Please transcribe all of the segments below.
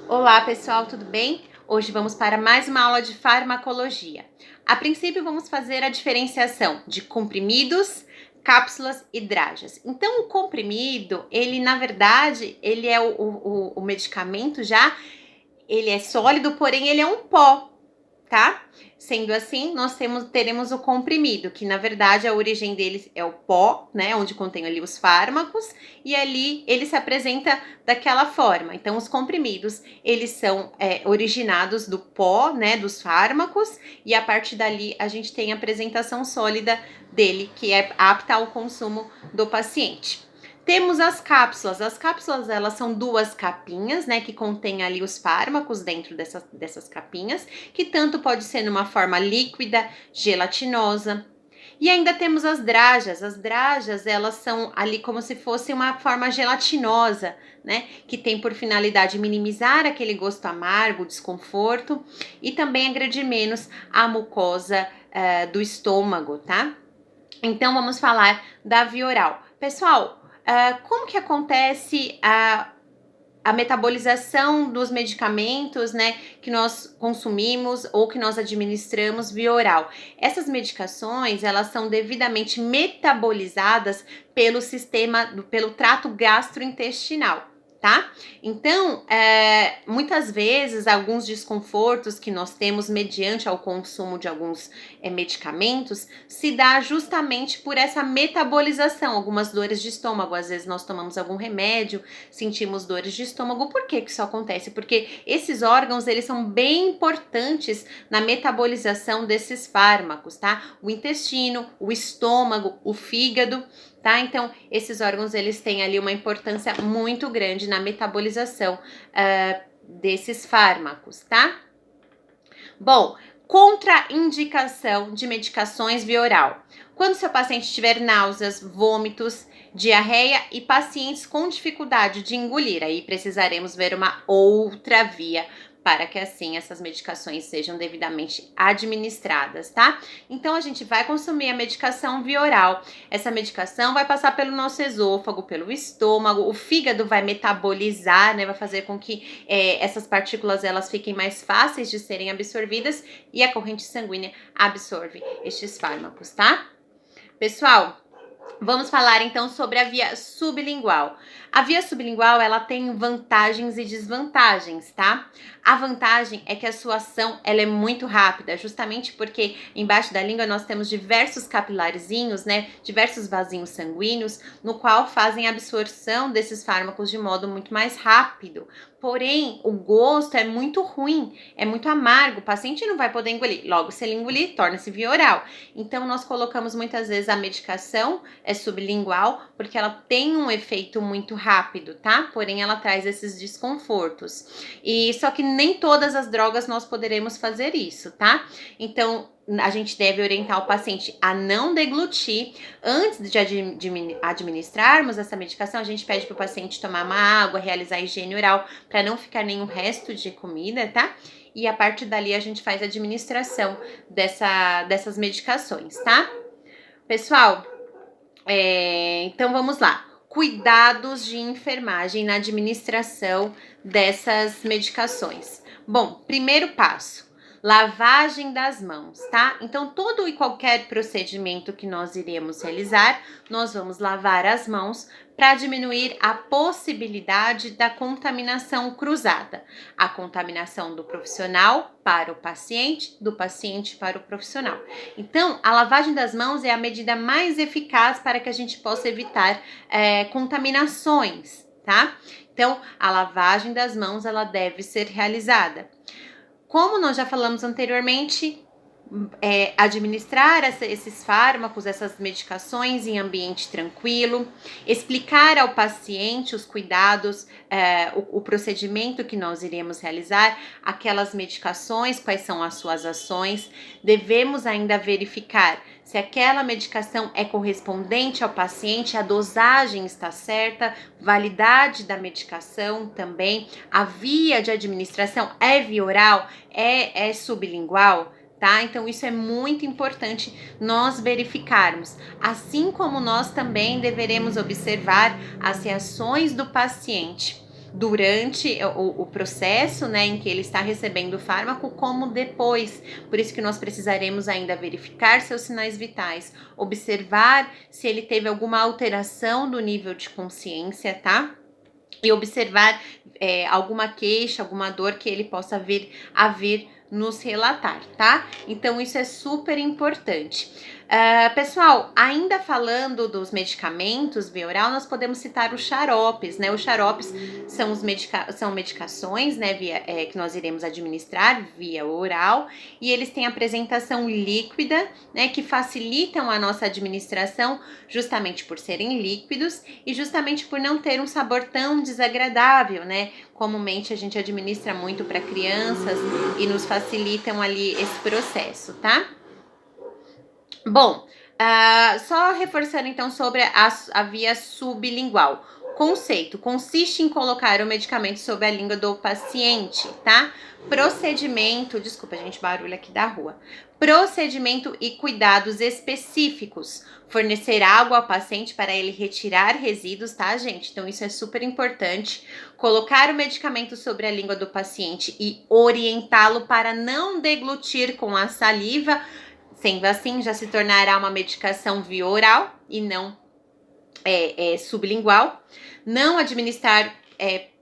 Olá pessoal, tudo bem? Hoje vamos para mais uma aula de farmacologia. A princípio vamos fazer a diferenciação de comprimidos, cápsulas e dragas. Então o comprimido, ele na verdade, ele é o medicamento já, ele é sólido, porém ele é um pó, tá? Sendo assim, teremos o comprimido, que na verdade a origem dele é o pó, né? Onde contém ali os fármacos, e ali ele se apresenta daquela forma. Então, os comprimidos, eles são originados do pó, né? Dos fármacos, e a partir dali a gente tem a apresentação sólida dele, que é apta ao consumo do paciente. Temos as cápsulas. As cápsulas, elas são duas capinhas, né, que contém ali os fármacos dentro dessas capinhas, que tanto pode ser numa forma líquida, gelatinosa. E ainda temos as dragas. As dragas, elas são ali como se fosse uma forma gelatinosa, né, que tem por finalidade minimizar aquele gosto amargo, desconforto, e também agredir menos a mucosa do estômago, tá? Então, vamos falar da via oral. Pessoal, como que acontece a metabolização dos medicamentos, né, que nós consumimos ou que nós administramos via oral? Essas medicações, elas são devidamente metabolizadas pelo trato gastrointestinal. Tá? Então, muitas vezes, alguns desconfortos que nós temos mediante ao consumo de alguns medicamentos se dá justamente por essa metabolização. Algumas dores de estômago, às vezes nós tomamos algum remédio, sentimos dores de estômago. Por que isso acontece? Porque esses órgãos, eles são bem importantes na metabolização desses fármacos, tá? O intestino, o estômago, o fígado, tá? Então, esses órgãos, eles têm ali uma importância muito grande na metabolização desses fármacos, tá? Bom, contraindicação de medicações via oral. Quando seu paciente tiver náuseas, vômitos, diarreia e pacientes com dificuldade de engolir, aí precisaremos ver uma outra via para que assim essas medicações sejam devidamente administradas, tá? Então a gente vai consumir a medicação via oral. Essa medicação vai passar pelo nosso esôfago, pelo estômago, o fígado vai metabolizar, né? Vai fazer com que essas partículas elas fiquem mais fáceis de serem absorvidas e a corrente sanguínea absorve estes fármacos, tá? Pessoal, vamos falar então sobre a via sublingual. A via sublingual, ela tem vantagens e desvantagens, tá? A vantagem é que a sua ação, ela é muito rápida, justamente porque embaixo da língua nós temos diversos capilarzinhos, né? Diversos vasinhos sanguíneos, no qual fazem a absorção desses fármacos de modo muito mais rápido. Porém, o gosto é muito ruim, é muito amargo, o paciente não vai poder engolir. Logo, se ele engolir, torna-se via oral. Então, nós colocamos muitas vezes a medicação sublingual, porque ela tem um efeito muito rápido, tá? Porém, ela traz esses desconfortos. E só que nem todas as drogas nós poderemos fazer isso, tá? Então, a gente deve orientar o paciente a não deglutir. Antes de administrarmos essa medicação, a gente pede para o paciente tomar uma água, realizar a higiene oral, para não ficar nenhum resto de comida, tá? E a partir dali a gente faz a administração dessas medicações, tá? Pessoal, então vamos lá. Cuidados de enfermagem na administração dessas medicações. Bom, primeiro passo, lavagem das mãos, tá? Então, todo e qualquer procedimento que nós iremos realizar, nós vamos lavar as mãos para diminuir a possibilidade da contaminação cruzada. A contaminação do profissional para o paciente, do paciente para o profissional. Então, a lavagem das mãos é a medida mais eficaz para que a gente possa evitar contaminações, tá? Então, a lavagem das mãos, ela deve ser realizada. Como nós já falamos anteriormente, administrar esses fármacos, essas medicações em ambiente tranquilo, explicar ao paciente os cuidados, o procedimento que nós iremos realizar, aquelas medicações, quais são as suas ações. Devemos ainda verificar se aquela medicação é correspondente ao paciente, a dosagem está certa, validade da medicação também, a via de administração é via oral, é sublingual, tá? Então, isso é muito importante nós verificarmos. Assim como nós também deveremos observar as reações do paciente durante o processo, né, em que ele está recebendo o fármaco, como depois. Por isso que nós precisaremos ainda verificar seus sinais vitais, observar se ele teve alguma alteração do nível de consciência, tá? E observar alguma queixa, alguma dor que ele possa vir a vir nos relatar, tá? Então isso é super importante. Pessoal, ainda falando dos medicamentos via oral, nós podemos citar os xaropes, né? Os xaropes são medicações, né, que nós iremos administrar via oral, e eles têm apresentação líquida, né, que facilitam a nossa administração justamente por serem líquidos e justamente por não ter um sabor tão desagradável, né? Comumente a gente administra muito para crianças e nos facilitam ali esse processo, tá? Bom, só reforçando então sobre a via sublingual. Conceito: consiste em colocar o medicamento sob a língua do paciente, tá? Procedimento, desculpa, gente, barulho aqui da rua. Procedimento e cuidados específicos. Fornecer água ao paciente para ele retirar resíduos, tá, gente? Então isso é super importante. Colocar o medicamento sobre a língua do paciente e orientá-lo para não deglutir com a saliva. Sendo assim, já se tornará uma medicação via oral e não sublingual. Não administrar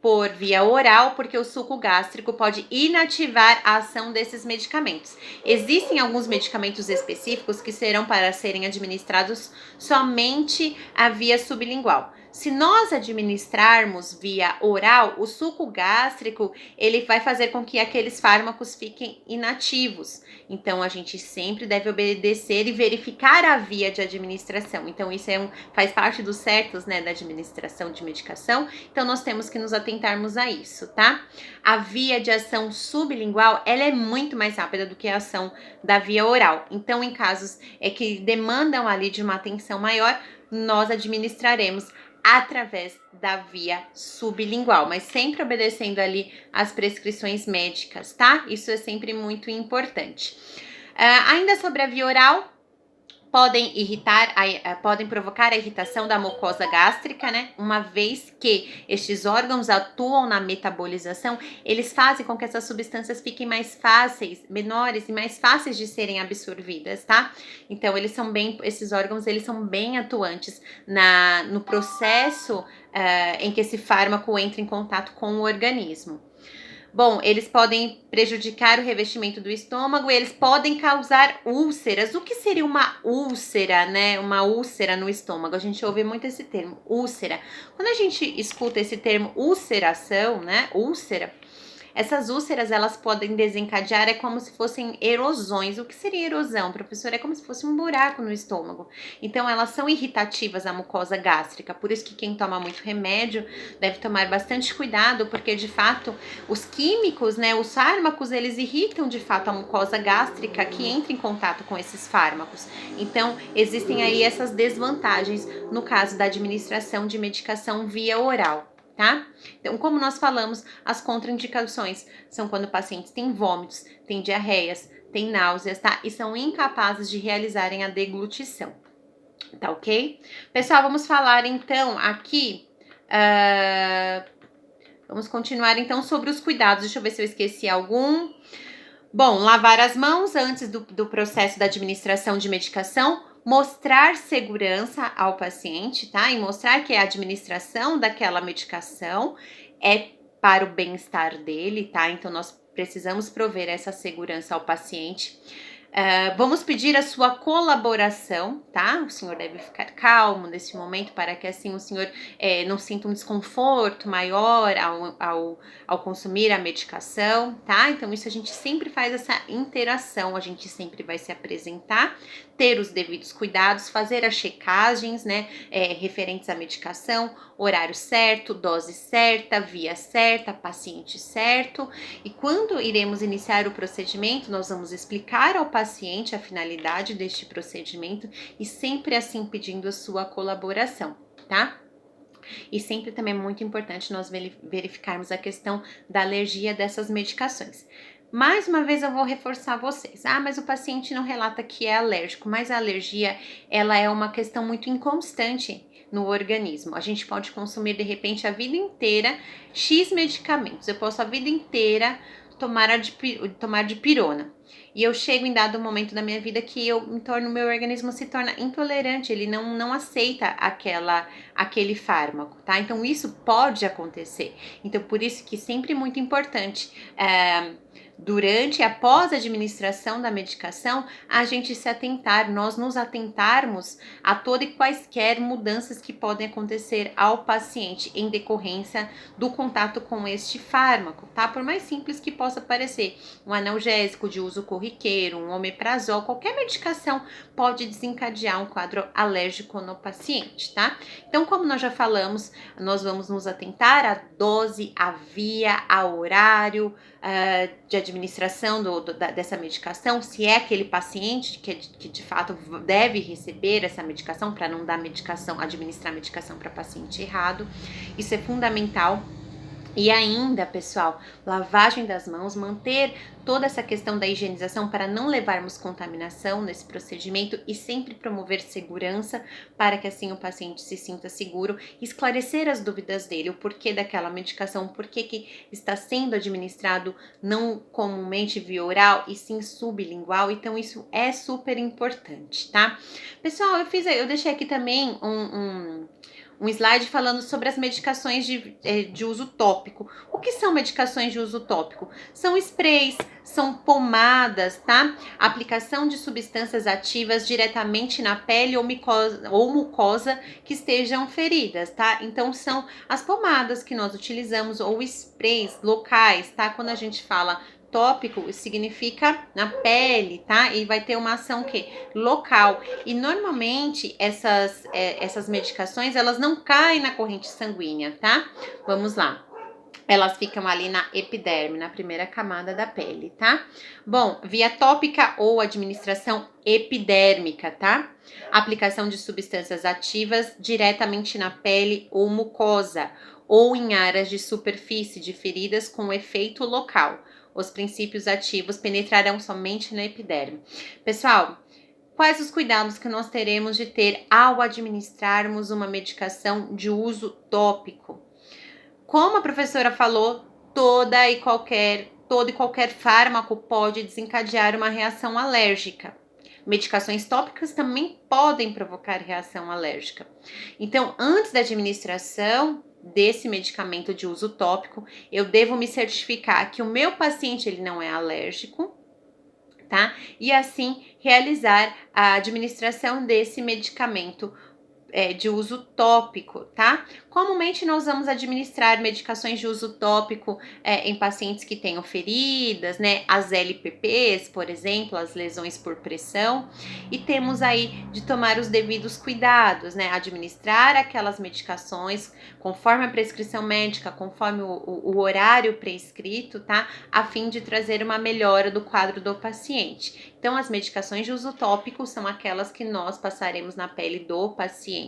por via oral, porque o suco gástrico pode inativar a ação desses medicamentos. Existem alguns medicamentos específicos que serão para serem administrados somente a via sublingual. Se nós administrarmos via oral, o suco gástrico, ele vai fazer com que aqueles fármacos fiquem inativos. Então, a gente sempre deve obedecer e verificar a via de administração. Então, isso faz parte dos certos, né, da administração de medicação. Então, nós temos que nos atentarmos a isso, tá? A via de ação sublingual, ela é muito mais rápida do que a ação da via oral. Então, em casos que demandam ali de uma atenção maior, nós administraremos através da via sublingual, mas sempre obedecendo ali as prescrições médicas, tá? Isso é sempre muito importante. Ainda sobre a via oral, podem provocar a irritação da mucosa gástrica, né? Uma vez que estes órgãos atuam na metabolização, eles fazem com que essas substâncias fiquem mais fáceis, menores e mais fáceis de serem absorvidas, tá? Então, esses órgãos, eles são bem atuantes no processo em que esse fármaco entra em contato com o organismo. Bom, eles podem prejudicar o revestimento do estômago, eles podem causar úlceras. O que seria uma úlcera, né? Uma úlcera no estômago. A gente ouve muito esse termo, úlcera. Quando a gente escuta esse termo ulceração, né? Úlcera, essas úlceras, elas podem desencadear, como se fossem erosões. O que seria erosão, professor? É como se fosse um buraco no estômago. Então, elas são irritativas à mucosa gástrica. Por isso que quem toma muito remédio deve tomar bastante cuidado, porque, de fato, os químicos, né, os fármacos, eles irritam, de fato, a mucosa gástrica que entra em contato com esses fármacos. Então, existem aí essas desvantagens no caso da administração de medicação via oral. Tá? Então, como nós falamos, as contraindicações são quando pacientes têm vômitos, têm diarreias, têm náuseas, tá? E são incapazes de realizarem a deglutição, tá ok? Pessoal, vamos falar então aqui, vamos continuar então sobre os cuidados. Deixa eu ver se eu esqueci algum. Bom, lavar as mãos antes do processo da administração de medicação, mostrar segurança ao paciente, tá? E mostrar que a administração daquela medicação é para o bem-estar dele, tá? Então, nós precisamos prover essa segurança ao paciente. Vamos pedir a sua colaboração, tá? O senhor deve ficar calmo nesse momento para que assim o senhor não sinta um desconforto maior ao consumir a medicação, tá? Então isso a gente sempre faz essa interação, a gente sempre vai se apresentar, ter os devidos cuidados, fazer as checagens, né, referentes à medicação, horário certo, dose certa, via certa, paciente certo. E quando iremos iniciar o procedimento, nós vamos explicar ao paciente a finalidade deste procedimento e sempre assim pedindo a sua colaboração, tá? E sempre também é muito importante nós verificarmos a questão da alergia dessas medicações. Mais uma vez eu vou reforçar vocês. Mas o paciente não relata que é alérgico, mas a alergia, ela é uma questão muito inconstante. no organismo. A gente pode consumir de repente a vida inteira X medicamentos. Eu posso a vida inteira tomar dipirona. E eu chego em dado momento da minha vida que o meu organismo se torna intolerante, ele não aceita aquele fármaco, tá? Então isso pode acontecer. Então por isso que sempre muito importante, durante e após a administração da medicação, a gente se atentar, nós nos atentarmos a todas e quaisquer mudanças que podem acontecer ao paciente em decorrência do contato com este fármaco, tá? Por mais simples que possa parecer, um analgésico de uso corriqueiro, um omeprazol, qualquer medicação pode desencadear um quadro alérgico no paciente, tá? Então, como nós já falamos, nós vamos nos atentar à dose, à via, ao horário de administração dessa medicação, se é aquele paciente que de fato deve receber essa medicação, para não dar medicação, administrar medicação para paciente errado. Isso é fundamental. E ainda, pessoal, lavagem das mãos, manter toda essa questão da higienização para não levarmos contaminação nesse procedimento e sempre promover segurança para que assim o paciente se sinta seguro, esclarecer as dúvidas dele, o porquê daquela medicação, o porquê que está sendo administrado não comumente via oral e sim sublingual. Então isso é super importante, tá? Pessoal, eu deixei aqui também um slide falando sobre as medicações de uso tópico. O que são medicações de uso tópico? São sprays, são pomadas, tá? Aplicação de substâncias ativas diretamente na pele ou mucosa que estejam feridas, tá? Então, são as pomadas que nós utilizamos ou sprays locais, tá? Quando a gente fala tópico, significa na pele, tá? E vai ter uma ação local. E normalmente essas medicações, elas não caem na corrente sanguínea, tá? Vamos lá. Elas ficam ali na epiderme, na primeira camada da pele, tá? Bom, via tópica ou administração epidérmica, tá? Aplicação de substâncias ativas diretamente na pele ou mucosa, ou em áreas de superfície de feridas com efeito local. Os princípios ativos penetrarão somente na epiderme. Pessoal, quais os cuidados que nós teremos de ter ao administrarmos uma medicação de uso tópico? Como a professora falou, todo e qualquer fármaco pode desencadear uma reação alérgica. Medicações tópicas também podem provocar reação alérgica. Então, antes da administração desse medicamento de uso tópico, eu devo me certificar que o meu paciente ele não é alérgico, tá? E assim realizar a administração desse medicamento de uso tópico, tá? Comumente nós vamos administrar medicações de uso tópico em pacientes que tenham feridas, né? As LPPs, por exemplo, as lesões por pressão. E temos aí de tomar os devidos cuidados, né? Administrar aquelas medicações conforme a prescrição médica, conforme o horário prescrito, tá? A fim de trazer uma melhora do quadro do paciente. Então, as medicações de uso tópico são aquelas que nós passaremos na pele do paciente.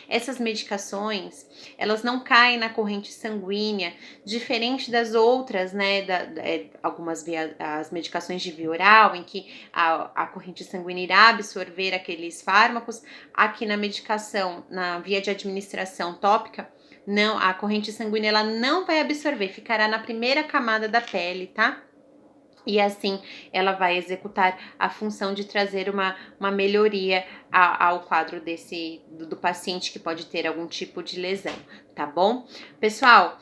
Essas medicações, elas não caem na corrente sanguínea, diferente das outras, né, as medicações de via oral, em que a corrente sanguínea irá absorver aqueles fármacos. Aqui na medicação, na via de administração tópica, não, a corrente sanguínea ela não vai absorver, ficará na primeira camada da pele, tá? E assim ela vai executar a função de trazer uma melhoria ao quadro do paciente que pode ter algum tipo de lesão, tá bom? Pessoal,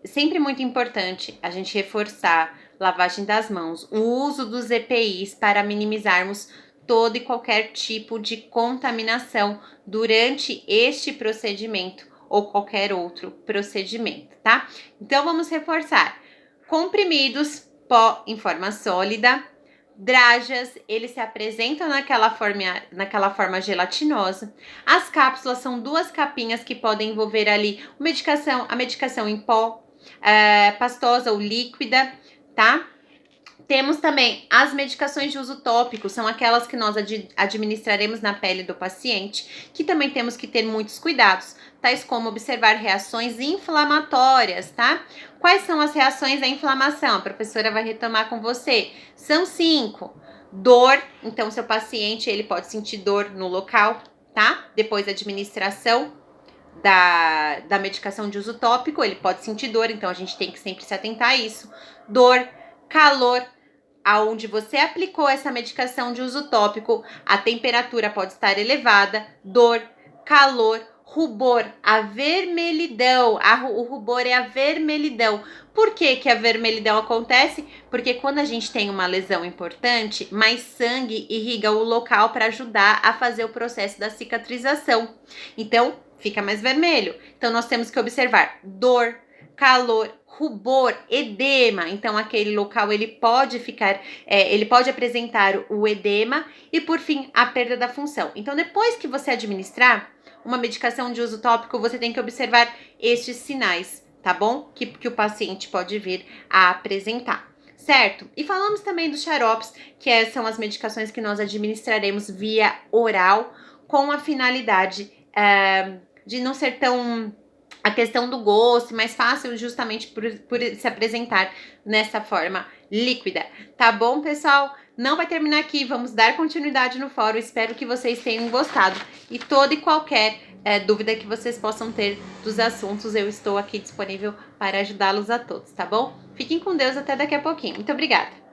sempre muito importante a gente reforçar lavagem das mãos, o uso dos EPIs para minimizarmos todo e qualquer tipo de contaminação durante este procedimento ou qualquer outro procedimento, tá? Então vamos reforçar. Comprimidos, pó em forma sólida, drajas, eles se apresentam naquela forma gelatinosa. As cápsulas são 2 capinhas que podem envolver ali a medicação em pó, pastosa ou líquida, tá? Temos também as medicações de uso tópico, são aquelas que nós administraremos na pele do paciente, que também temos que ter muitos cuidados, tais como observar reações inflamatórias, tá? Quais são as reações da inflamação? A professora vai retomar com você. São 5. Dor, então seu paciente ele pode sentir dor no local, tá? Depois da administração da medicação de uso tópico, ele pode sentir dor, então a gente tem que sempre se atentar a isso. Dor, calor, aonde você aplicou essa medicação de uso tópico, a temperatura pode estar elevada, dor, calor, rubor, a vermelhidão, o rubor é a vermelhidão. Por que que a vermelhidão acontece? Porque quando a gente tem uma lesão importante, mais sangue irriga o local para ajudar a fazer o processo da cicatrização. Então, fica mais vermelho. Então, nós temos que observar dor, calor, rubor, edema. Então, aquele local ele pode ele pode apresentar o edema e, por fim, a perda da função. Então, depois que você administrar uma medicação de uso tópico, você tem que observar estes sinais, tá bom? Que o paciente pode vir a apresentar. Certo? E falamos também dos xaropes, que são as medicações que nós administraremos via oral, com a finalidade de não ser tão a questão do gosto, mais fácil justamente por se apresentar nessa forma líquida. Tá bom, pessoal? Não vai terminar aqui, vamos dar continuidade no fórum. Espero que vocês tenham gostado. E toda e qualquer dúvida que vocês possam ter dos assuntos, eu estou aqui disponível para ajudá-los a todos, tá bom? Fiquem com Deus, até daqui a pouquinho. Muito obrigada!